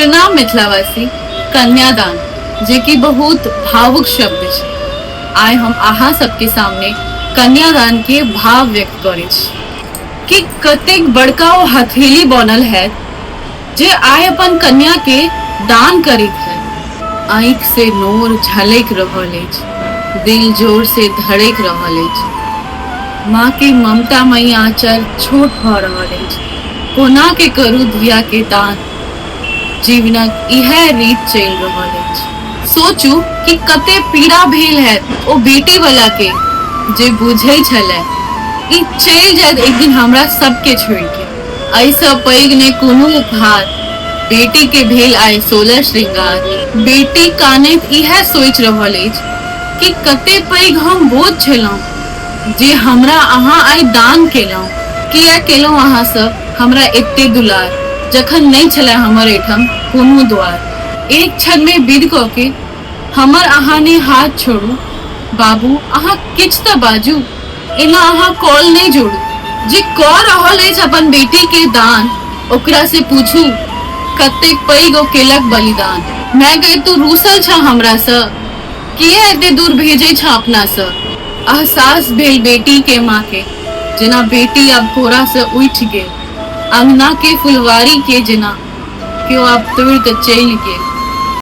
प्रणाम मिथिलावासी। कन्यादान जे कि बहुत भावुक शब्द है। आइ हम अहाँ सबके सामने कन्यादान के भाव व्यक्त करे कि कतेक बड़का ओ हथेली बनल है जे आइ अपन कन्या के दान करित है। आँख से नोर झलक रहल अछि, दिल जोर से धड़क रहल अछि। माँ के ममतामयी आंचल छोट भ रहल अछि। कोना के करू धिया के दान, जीवनक इहे रीत चलि रहल अछि। सोचू कि कते पीड़ा भेल है ओ बेटी वाला के जे बुझै छले ई चलि जायत एक दिन हमरा सबके छोड़ के। ऐसा पैघ ने कोनो उपहार, बेटी के भेल आइ 16 श्रृंगार। बेटी कानैत इहे सोचि रहल अछि कि कते पैघ हम बोझ छलहुँ जे हमरा अहाँ आइ दान केलहुँ। किया केलहुँ अहाँ सब हमरा एते दुलार, जखन नहीं छले हमर एठम कोनो द्वार। एक क्षण में विद क के हमर अहाँ ने हाथ छोड़ू। बाबू अहाँ किछ त बाजू, एना अहाँ कॉल नहीं जोड़ू। जे क रहल अछि अपन बेटी के दान, ओकरा से पूछू कतेक पैघ ओ केलक बलिदान। मैं कहे तू रूसल छ हमरा स, किया एते दूर भेजे छ अपना स। एहसास भेल बेटी के माँ के, जेना बेटी अब कोरा से उठ गेल। अंगना के फुलवारी के जेना क्यों अब तोड़ के चल गेल।